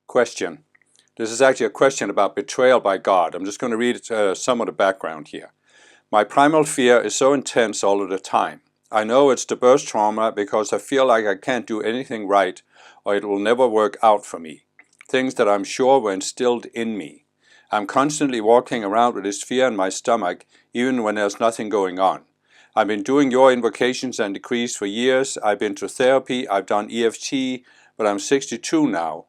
question. This is actually a question about betrayal by God. I'm just going to read some of the background here. My primal fear is so intense all of the time. I know it's the birth trauma because I feel like I can't do anything right or it will never work out for me. Things that I'm sure were instilled in me. I'm constantly walking around with this fear in my stomach even when there's nothing going on. I've been doing your invocations and decrees for years. I've been to therapy. I've done EFT, but I'm 62 now.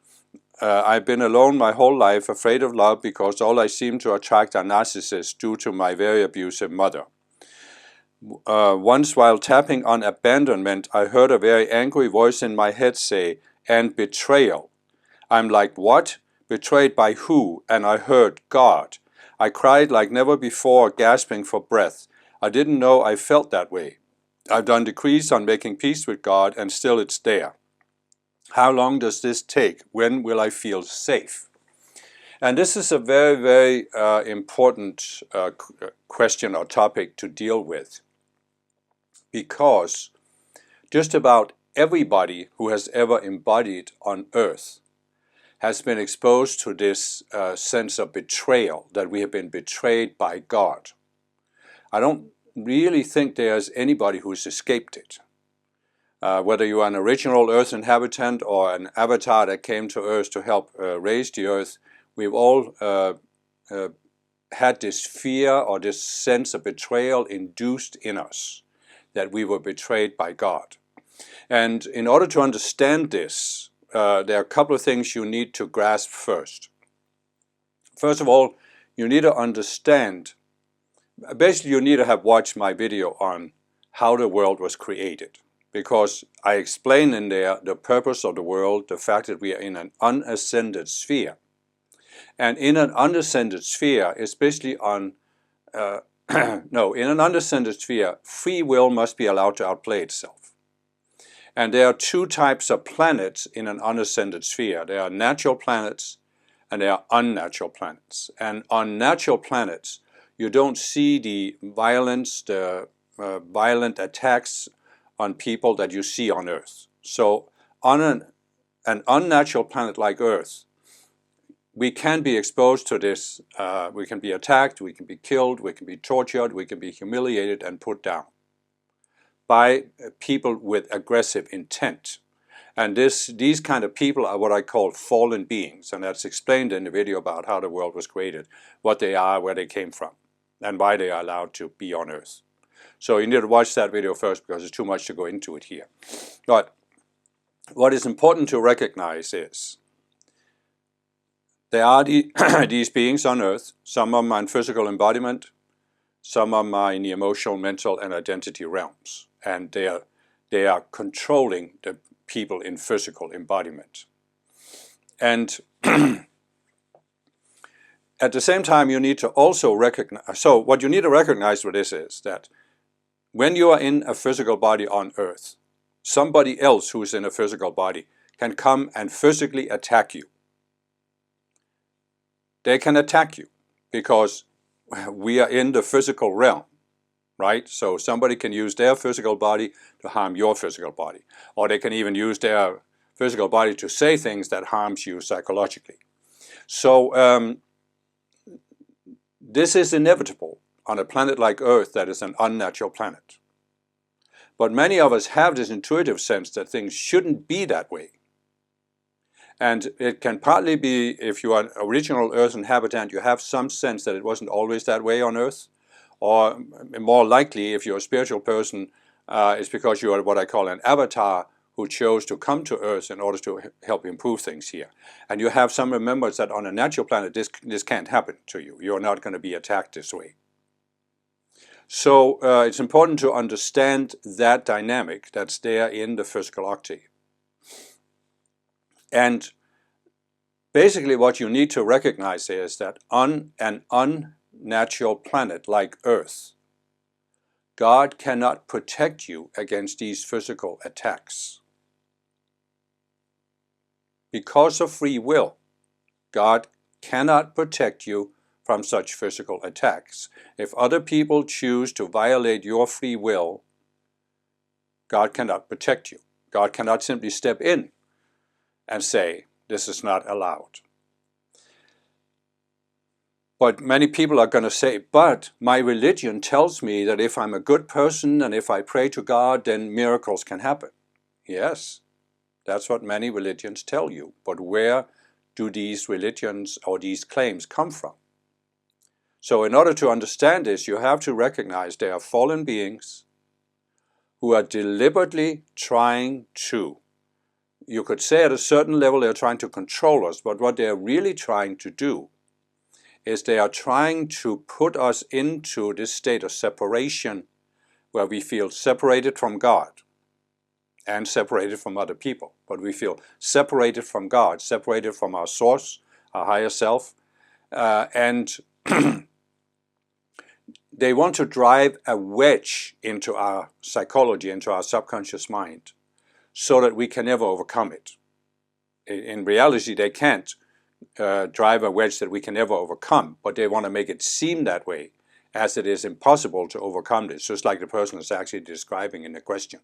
I've been alone my whole life, afraid of love because all I seem to attract are narcissists due to my very abusive mother. Once while tapping on abandonment, I heard a very angry voice in my head say, "And betrayal." I'm like, what? Betrayed by who? And I heard, God. I cried like never before, gasping for breath. I didn't know I felt that way. I've done decrees on making peace with God and still it's there. How long does this take? When will I feel safe? And this is a very, very important question or topic to deal with, because just about everybody who has ever embodied on earth has been exposed to this sense of betrayal, that we have been betrayed by God. I don't really think there's anybody who's escaped it. Whether you are an original Earth inhabitant or an avatar that came to Earth to help raise the Earth, we've all had this fear or this sense of betrayal induced in us, that we were betrayed by God. And in order to understand this, there are a couple of things you need to grasp first. First of all, you need to understand, basically you need to have watched my video on how the world was created, because I explain in there the purpose of the world, the fact that we are in an unascended sphere. And in an unascended sphere, especially on, in an unascended sphere, free will must be allowed to outplay itself. And there are two types of planets in an unascended sphere. There are natural planets and there are unnatural planets. And on natural planets, you don't see the violence, the violent attacks on people that you see on Earth. So on an unnatural planet like Earth, we can be exposed to this. We can be attacked, we can be killed, we can be tortured, we can be humiliated and put down by people with aggressive intent. And these kind of people are what I call fallen beings, and that's explained in the video about how the world was created, what they are, where they came from, and why they are allowed to be on Earth. So you need to watch that video first because there's too much to go into it here. But what is important to recognize is there are these beings on Earth. Some of them are in physical embodiment, some of them are in the emotional, mental, and identity realms. And they are controlling the people in physical embodiment. And at the same time, you need to also recognize, so what you need to recognize with this is that when you are in a physical body on Earth, somebody else who's in a physical body can come and physically attack you. They can attack you because we are in the physical realm. Right? So somebody can use their physical body to harm your physical body. Or they can even use their physical body to say things that harms you psychologically. So this is inevitable on a planet like Earth that is an unnatural planet. But many of us have this intuitive sense that things shouldn't be that way. And it can partly be, if you are an original Earth inhabitant, you have some sense that it wasn't always that way on Earth. Or more likely, if you're a spiritual person, it's because you are what I call an avatar who chose to come to Earth in order to help improve things here. And you have some remembrance that on a natural planet, this can't happen to you. You're not going to be attacked this way. So it's important to understand that dynamic that's there in the physical octave. And basically what you need to recognize is that on an unnatural planet like Earth, God cannot protect you against these physical attacks. Because of free will, God cannot protect you from such physical attacks. If other people choose to violate your free will, God cannot protect you. God cannot simply step in and say, This is not allowed. But many people are going to say, but my religion tells me that if I'm a good person and if I pray to God, then miracles can happen. Yes, that's what many religions tell you. But where do these religions or these claims come from? So in order to understand this, you have to recognize they are fallen beings who are deliberately trying to, you could say at a certain level they're trying to control us, but what they're really trying to do is they are trying to put us into this state of separation where we feel separated from God and separated from other people. But we feel separated from God, separated from our source, our higher self, and they want to drive a wedge into our psychology, into our subconscious mind, so that we can never overcome it. In reality, they can't drive a wedge that we can never overcome, but they want to make it seem that way, as it is impossible to overcome this, just like the person is actually describing in the question.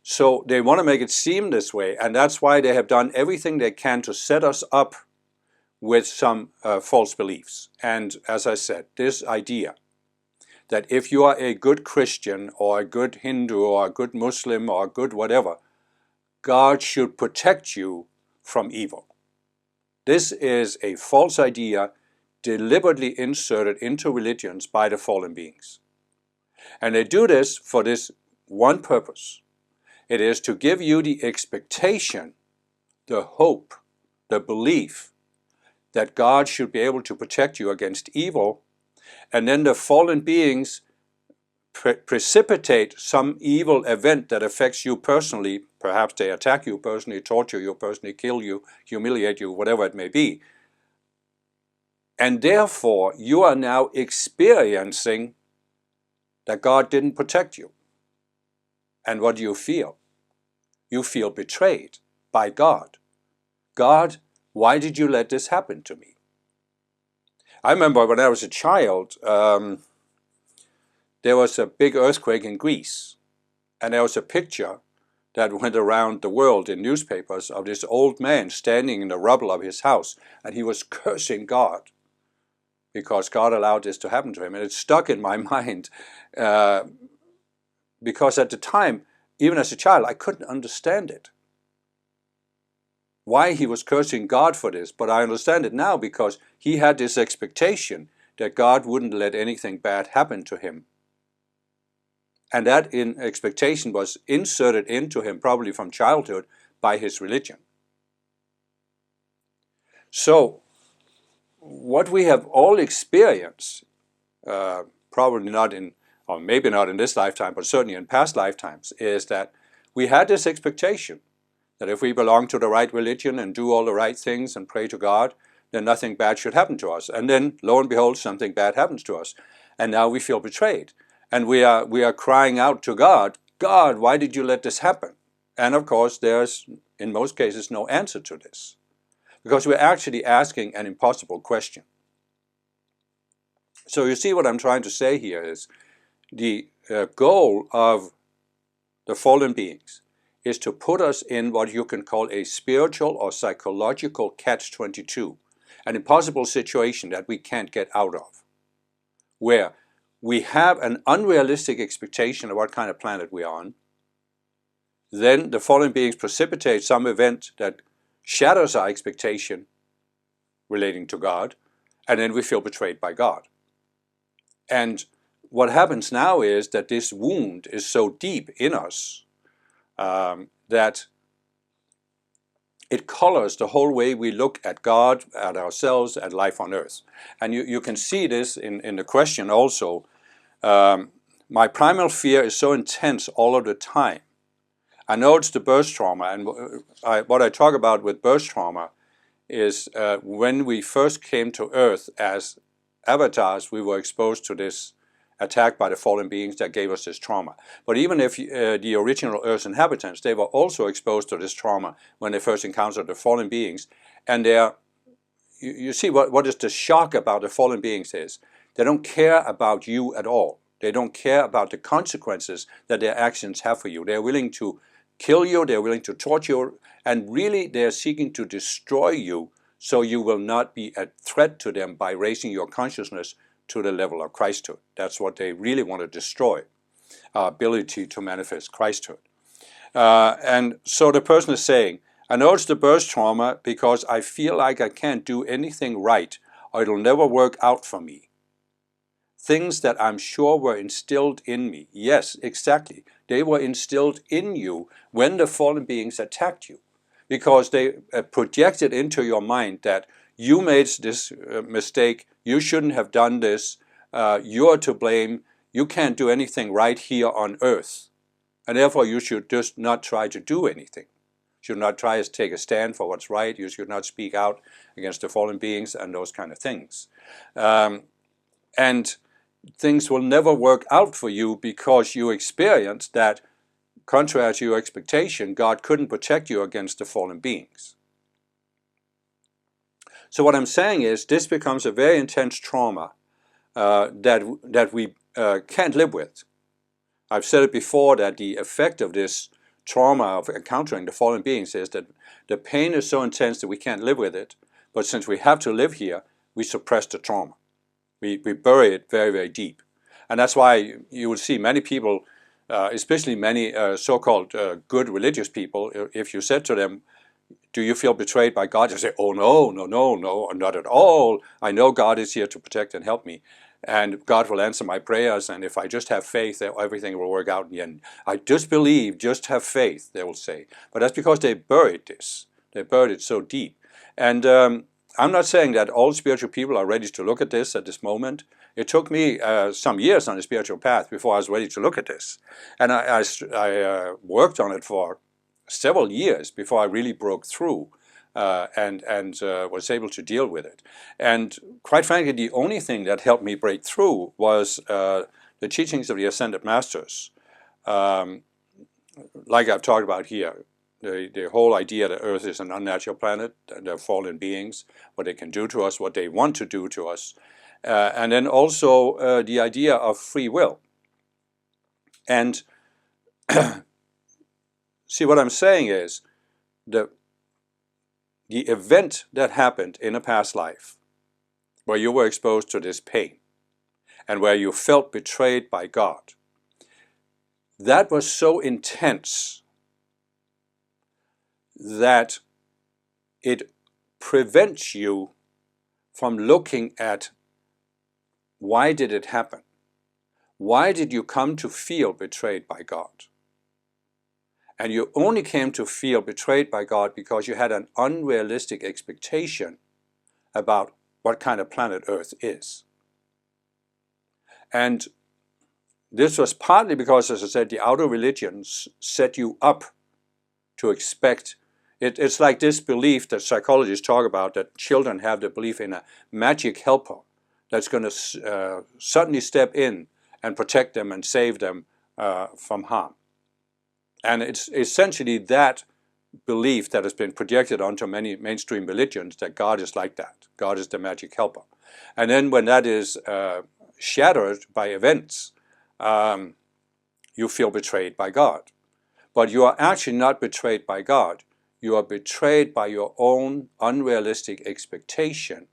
So they want to make it seem this way, and that's why they have done everything they can to set us up with some false beliefs. And as I said, this idea that if you are a good Christian or a good Hindu or a good Muslim or a good whatever, God should protect you from evil. This is a false idea deliberately inserted into religions by the fallen beings. And they do this for this one purpose. It is to give you the expectation, the hope, the belief that God should be able to protect you against evil, and then the fallen beings precipitate some evil event that affects you personally. Perhaps they attack you personally, torture you personally, kill you, humiliate you, whatever it may be. And therefore, you are now experiencing that God didn't protect you. And what do you feel? You feel betrayed by God. God, why did you let this happen to me? I remember when I was a child, there was a big earthquake in Greece, and there was a picture that went around the world in newspapers of this old man standing in the rubble of his house, and he was cursing God because God allowed this to happen to him. And it stuck in my mind because at the time, even as a child, I couldn't understand it. Why he was cursing God for this, but I understand it now because he had this expectation that God wouldn't let anything bad happen to him. And that expectation was inserted into him probably from childhood by his religion. So what we have all experienced, probably not in, or maybe not in this lifetime, but certainly in past lifetimes, is that we had this expectation that if we belong to the right religion and do all the right things and pray to God, then nothing bad should happen to us. And then, lo and behold, something bad happens to us. And now we feel betrayed. And we are crying out to God, God, why did you let this happen? And of course, there's, in most cases, no answer to this. Because we're actually asking an impossible question. So you see what I'm trying to say here is the goal of the fallen beings is to put us in what you can call a spiritual or psychological catch-22, an impossible situation that we can't get out of, where we have an unrealistic expectation of what kind of planet we're on. Then the fallen beings precipitate some event that shatters our expectation relating to God, and then we feel betrayed by God. And what happens now is that this wound is so deep in us that it colors the whole way we look at God, at ourselves, at life on earth. And you can see this in the question also. My primal fear is so intense all of the time. I know it's the birth trauma, and what I talk about with birth trauma is when we first came to earth as avatars, we were exposed to this attack by the fallen beings that gave us this trauma. But even if the original Earth's inhabitants, they were also exposed to this trauma when they first encountered the fallen beings. And you see what is the shock about the fallen beings is, they don't care about you at all. They don't care about the consequences that their actions have for you. They're willing to kill you, they're willing to torture you, and really they're seeking to destroy you so you will not be a threat to them by raising your consciousness to the level of Christhood. That's what they really want to destroy, our ability to manifest Christhood. And so the person is saying, I know it's the birth trauma because I feel like I can't do anything right or it'll never work out for me. Things that I'm sure were instilled in me. Yes, exactly. They were instilled in you when the fallen beings attacked you, because they projected into your mind that you made this mistake, you shouldn't have done this, you're to blame, you can't do anything right here on earth. And therefore you should just not try to do anything. You should not try to take a stand for what's right. You should not speak out against the fallen beings and those kind of things. And things will never work out for you because you experienced that, contrary to your expectation, God couldn't protect you against the fallen beings. So what I'm saying is this becomes a very intense trauma that we can't live with. I've said it before that the effect of this trauma of encountering the fallen beings is that the pain is so intense that we can't live with it, but since we have to live here, we suppress the trauma. We bury it very, very deep. And that's why you will see many people, especially many so-called good religious people, if you said to them, do you feel betrayed by God? They say, oh no, no, no, no, not at all. I know God is here to protect and help me. And God will answer my prayers, and if I just have faith, everything will work out in the end. I just believe, just have faith, they will say. But that's because they buried this. They buried it so deep. And I'm not saying that all spiritual people are ready to look at this moment. It took me some years on the spiritual path before I was ready to look at this. And I worked on it for several years before I really broke through and was able to deal with it. And quite frankly, the only thing that helped me break through was the teachings of the Ascended Masters. Like I've talked about here, the whole idea that Earth is an unnatural planet, they're fallen beings, what they can do to us, what they want to do to us, and then also the idea of free will. And see, what I'm saying is the event that happened in a past life where you were exposed to this pain and where you felt betrayed by God, that was so intense that it prevents you from looking at why did it happen? Why did you come to feel betrayed by God? And you only came to feel betrayed by God because you had an unrealistic expectation about what kind of planet Earth is. And this was partly because, as I said, the outer religions set you up to expect. It's like this belief that psychologists talk about, that children have the belief in a magic helper that's going to suddenly step in and protect them and save them from harm. And it's essentially that belief that has been projected onto many mainstream religions, that God is like that. God is the magic helper. And then when that is shattered by events, you feel betrayed by God. But you are actually not betrayed by God. You are betrayed by your own unrealistic expectation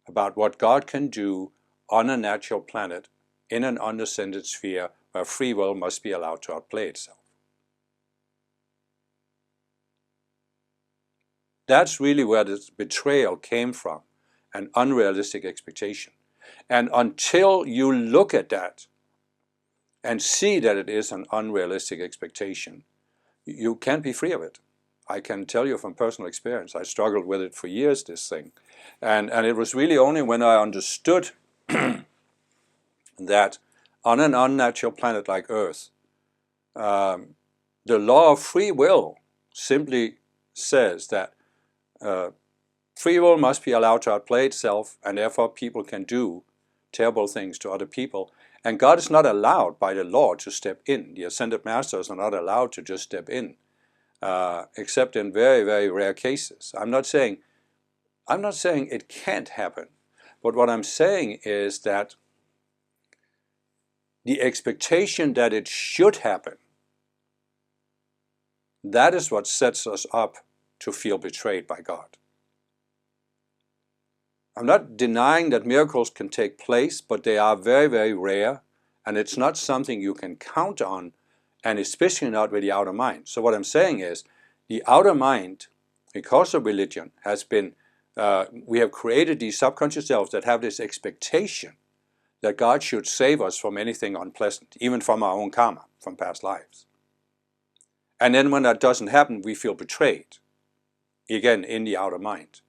about what God can do on a natural planet in an undescended sphere where free will must be allowed to outplay itself. That's really where this betrayal came from, an unrealistic expectation. And until you look at that and see that it is an unrealistic expectation, you can't be free of it. I can tell you from personal experience. I struggled with it for years, this thing. And it was really only when I understood that on an unnatural planet like Earth, the law of free will simply says that free will must be allowed to outplay itself, and therefore people can do terrible things to other people. And God is not allowed by the law to step in. The Ascended Masters are not allowed to just step in, except in very, very rare cases. I'm not saying it can't happen, but what I'm saying is that the expectation that it should happen that is what sets us up to feel betrayed by God. I'm not denying that miracles can take place, but they are very, very rare, and it's not something you can count on, and especially not with the outer mind. So what I'm saying is, the outer mind, because of religion, has been, we have created these subconscious selves that have this expectation that God should save us from anything unpleasant, even from our own karma, from past lives. And then when that doesn't happen, we feel betrayed, again, in the outer mind.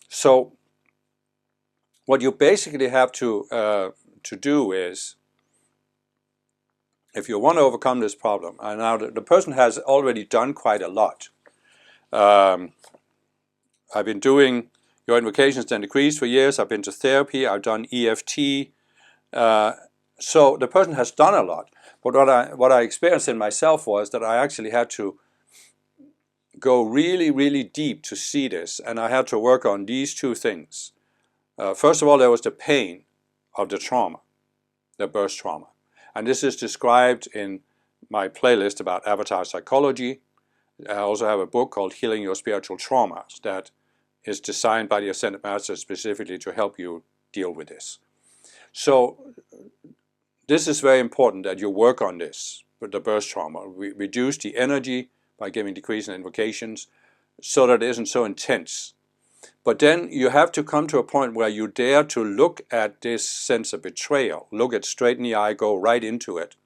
So what you basically have to do is, if you want to overcome this problem, and now the person has already done quite a lot. I've been doing your invocations and decrees for years. I've been to therapy. I've done EFT. So the person has done a lot. But what I experienced in myself was that I actually had to go really, really deep to see this, and I had to work on these two things. First of all, there was the pain of the trauma, the birth trauma. And this is described in my playlist about avatar psychology. I also have a book called Healing Your Spiritual Traumas that is designed by the Ascended Masters specifically to help you deal with this. So this is very important that you work on this, with the birth trauma. We reduce the energy by giving decrees and invocations so that it isn't so intense. But then you have to come to a point where you dare to look at this sense of betrayal, look it straight in the eye, go right into it,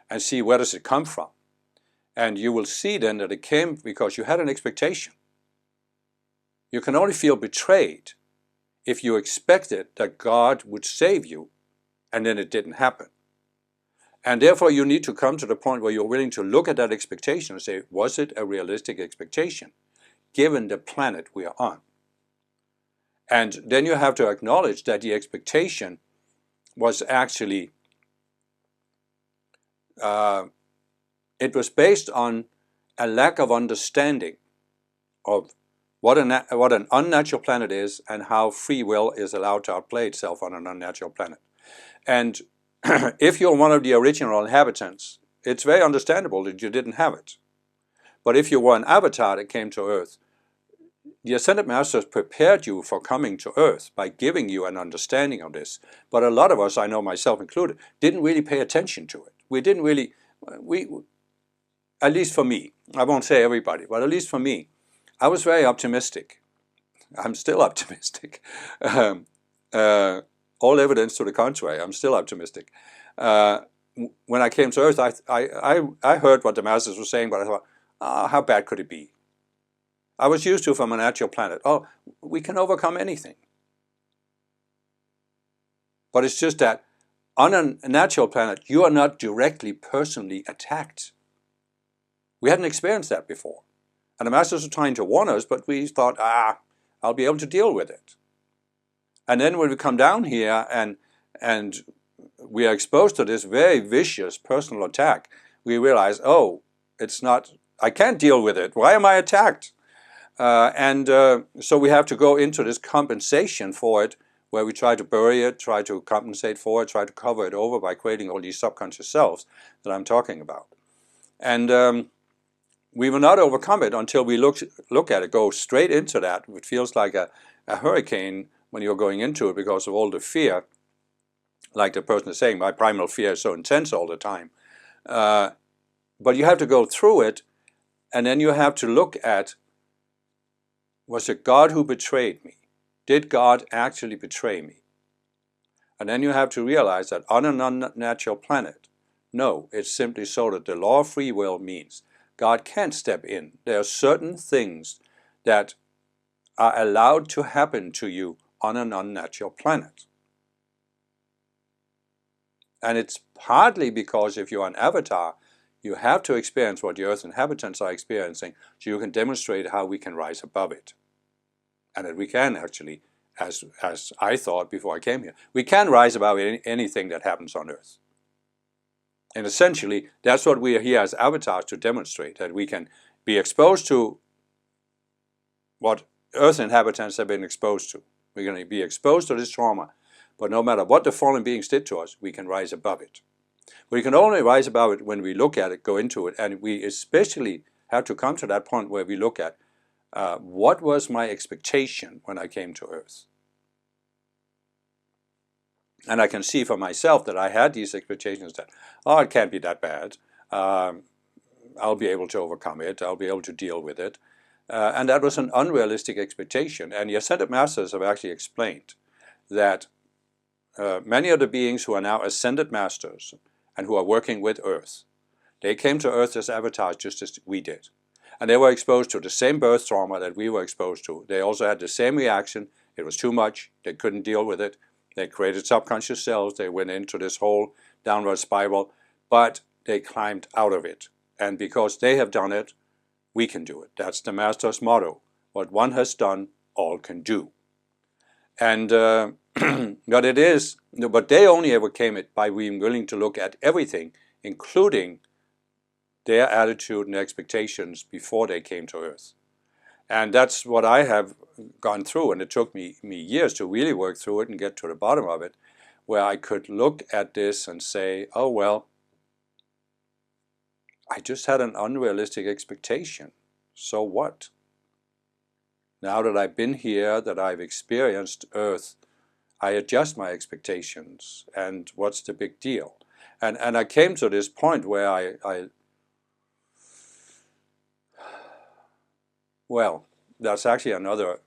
and see where does it come from. And you will see then that it came because you had an expectation. You can only feel betrayed if you expected that God would save you, and then it didn't happen. And therefore you need to come to the point where you're willing to look at that expectation and say, was it a realistic expectation, given the planet we are on? And then you have to acknowledge that the expectation was actually, it was based on a lack of understanding of what an unnatural planet is and how free will is allowed to outplay itself on an unnatural planet. And if you're one of the original inhabitants, it's very understandable that you didn't have it. But if you were an avatar that came to Earth, the Ascended Masters prepared you for coming to Earth by giving you an understanding of this. But a lot of us, I know myself included, didn't really pay attention to it. We didn't really, at least for me, I won't say everybody, but at least for me, I was very optimistic. I'm still optimistic. All evidence to the contrary, I'm still optimistic. When I came to Earth, I heard what the Masters were saying, but I thought, oh, how bad could it be? I was used to from a natural planet. Oh, we can overcome anything. But it's just that on a natural planet, you are not directly, personally attacked. We hadn't experienced that before. And the Masters were trying to warn us, but we thought, I'll be able to deal with it. And then when we come down here and we are exposed to this very vicious personal attack, we realize, oh, it's not, I can't deal with it. Why am I attacked? So we have to go into this compensation for it, where we try to bury it, try to compensate for it, try to cover it over by creating all these subconscious selves that I'm talking about. And we will not overcome it until we look at it, go straight into that. It feels like a hurricane when you're going into it because of all the fear. Like the person is saying, my primal fear is so intense all the time. But you have to go through it, and then you have to look at, was it God who betrayed me? Did God actually betray me? And then you have to realize that on an unnatural planet, no, it's simply so that the law of free will means God can't step in. There are certain things that are allowed to happen to you on an unnatural planet. And it's partly because if you're an avatar, you have to experience what the Earth inhabitants are experiencing so you can demonstrate how we can rise above it. And that we can actually, as I thought before I came here, we can rise above anything that happens on Earth. And essentially, that's what we are here as avatars to demonstrate, that we can be exposed to what Earth inhabitants have been exposed to. We're going to be exposed to this trauma, but no matter what the fallen beings did to us, we can rise above it. We can only rise above it when we look at it, go into it, and we especially have to come to that point where we look at what was my expectation when I came to Earth. And I can see for myself that I had these expectations that, oh, it can't be that bad. I'll be able to overcome it. I'll be able to deal with it. And that was an unrealistic expectation. And the Ascended Masters have actually explained that many of the beings who are now Ascended Masters and who are working with Earth, they came to Earth as avatars just as we did. And they were exposed to the same birth trauma that we were exposed to. They also had the same reaction. It was too much. They couldn't deal with it. They created subconscious selves. They went into this whole downward spiral, but they climbed out of it. And because they have done it, we can do it. That's the Master's motto. What one has done, all can do. And but they only overcame it by being willing to look at everything, including their attitude and expectations before they came to Earth. And that's what I have gone through, and it took me years to really work through it and get to the bottom of it, where I could look at this and say, oh well, I just had an unrealistic expectation. So what? Now that I've been here, that I've experienced Earth, I adjust my expectations, and what's the big deal? And I came to this point where well, that's actually another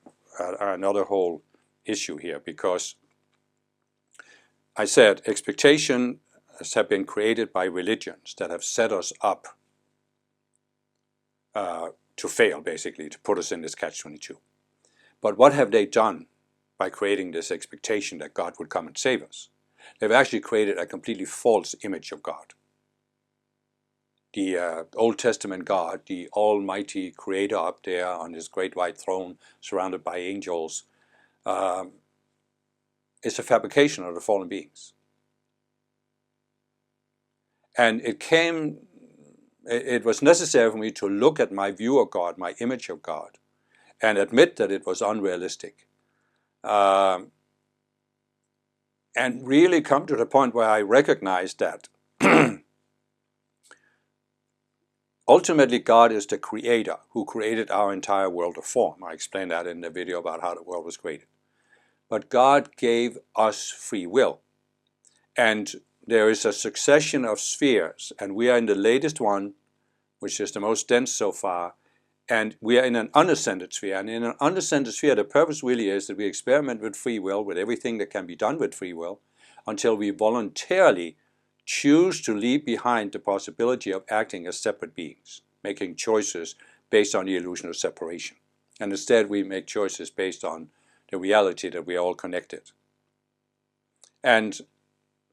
whole issue here, because I said expectations have been created by religions that have set us up to fail, basically, to put us in this catch-22. But what have they done by creating this expectation that God would come and save us? They've actually created a completely false image of God. The Old Testament God, the almighty creator up there on his great white throne surrounded by angels, is a fabrication of the fallen beings. And it was necessary for me to look at my view of God, my image of God, and admit that it was unrealistic. And really come to the point where I recognized that ultimately, God is the creator who created our entire world of form. I explained that in the video about how the world was created. But God gave us free will. And there is a succession of spheres, and we are in the latest one, which is the most dense so far, and we are in an unascended sphere. And in an unascended sphere, the purpose really is that we experiment with free will, with everything that can be done with free will, until we voluntarily choose to leave behind the possibility of acting as separate beings, making choices based on the illusion of separation. And instead we make choices based on the reality that we are all connected. And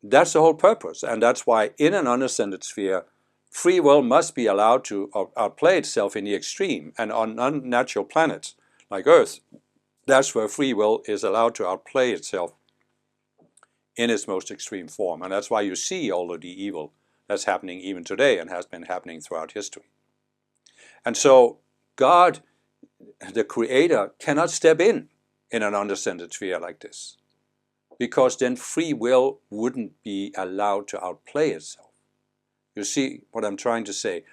that's the whole purpose. And that's why in an unascended sphere, free will must be allowed to outplay itself in the extreme. And on unnatural planets like Earth, that's where free will is allowed to outplay itself in its most extreme form. And that's why you see all of the evil that's happening even today and has been happening throughout history. And so God, the creator, cannot step in an unascended sphere like this, because then free will wouldn't be allowed to outplay itself. You see what I'm trying to say?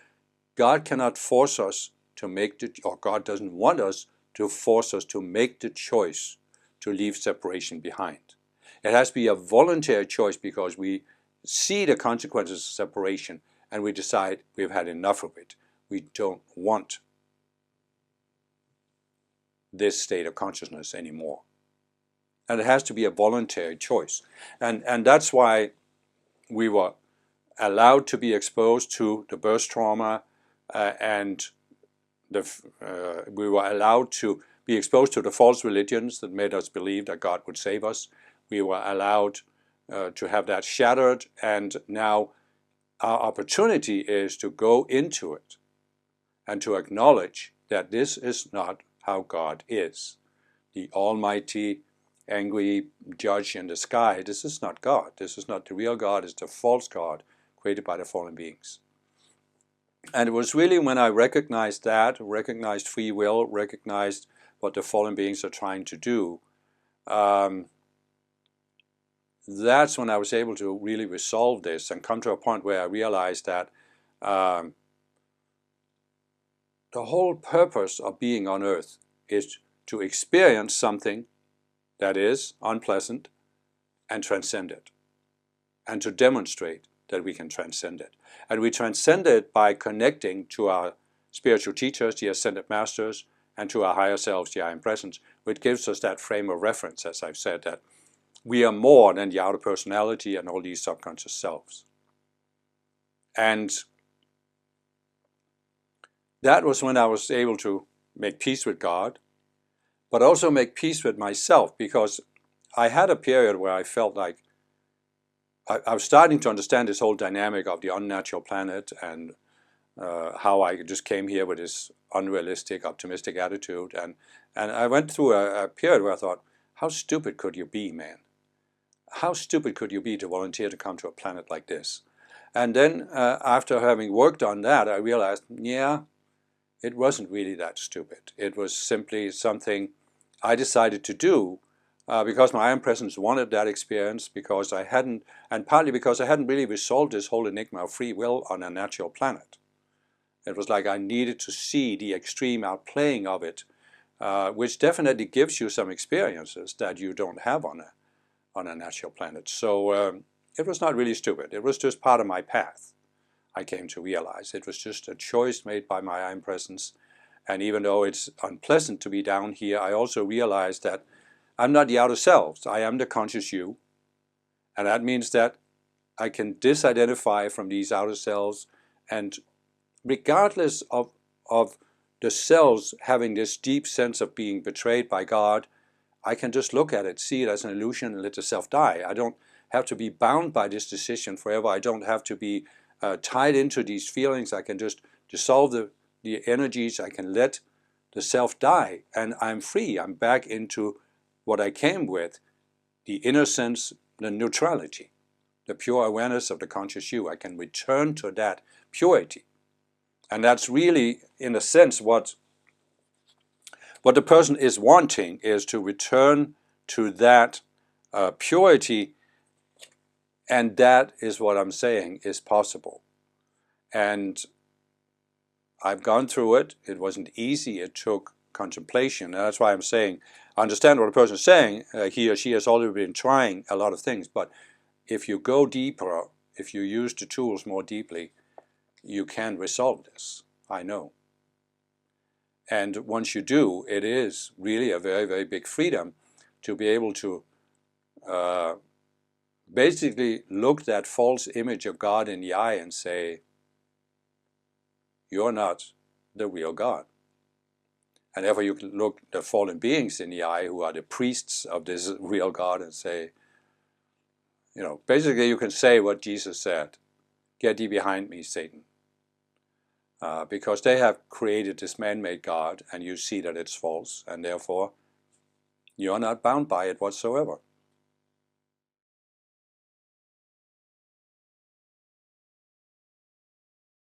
God cannot force us to make or God doesn't want us to force us to make the choice to leave separation behind. It has to be a voluntary choice, because we see the consequences of separation and we decide we've had enough of it. We don't want this state of consciousness anymore. And it has to be a voluntary choice. And that's why we were allowed to be exposed to the birth trauma, and we were allowed to be exposed to the false religions that made us believe that God would save us. We were allowed to have that shattered, and now our opportunity is to go into it and to acknowledge that this is not how God is. The almighty, angry judge in the sky, this is not God. This is not the real God. It's the false God created by the fallen beings. And it was really when I recognized that, recognized free will, recognized what the fallen beings are trying to do, that's when I was able to really resolve this and come to a point where I realized that the whole purpose of being on earth is to experience something that is unpleasant and transcend it, and to demonstrate that we can transcend it. And we transcend it by connecting to our spiritual teachers, the ascended masters, and to our higher selves, the I Am Presence, which gives us that frame of reference, as I've said, that we are more than the outer personality and all these subconscious selves. And that was when I was able to make peace with God, but also make peace with myself, because I had a period where I felt like I was starting to understand this whole dynamic of the unnatural planet, and how I just came here with this unrealistic, optimistic attitude. And I went through a period where I thought, how stupid could you be, man? How stupid could you be to volunteer to come to a planet like this? And then after having worked on that, I realized, yeah, it wasn't really that stupid. It was simply something I decided to do because my I Am Presence wanted that experience, because I hadn't, and partly because I hadn't really resolved this whole enigma of free will on a natural planet. It was like I needed to see the extreme outplaying of it, which definitely gives you some experiences that you don't have on a natural planet. So it was not really stupid. It was just part of my path, I came to realize. It was just a choice made by my I Am Presence. And even though it's unpleasant to be down here, I also realized that I'm not the outer selves. I am the conscious you. And that means that I can disidentify from these outer selves, and regardless of the selves having this deep sense of being betrayed by God, I can just look at it, see it as an illusion, and let the self die. I don't have to be bound by this decision forever. I don't have to be tied into these feelings. I can just dissolve the energies. I can let the self die, and I'm free. I'm back into what I came with, the innocence, the neutrality, the pure awareness of the conscious you. I can return to that purity. And that's really, in a sense, what the person is wanting, is to return to that purity, and that is what I'm saying is possible. And I've gone through it. It wasn't easy. It took contemplation. And that's why I'm saying, I understand what a person is saying. He or she has already been trying a lot of things. But if you go deeper, if you use the tools more deeply, you can resolve this, I know. And once you do, it is really a very, very big freedom to be able to basically look that false image of God in the eye and say, you're not the real God. And therefore you can look the fallen beings in the eye, who are the priests of this real God, and say, you know, basically you can say what Jesus said, get thee behind me, Satan. Because they have created this man-made God, and you see that it's false, and therefore you're not bound by it whatsoever.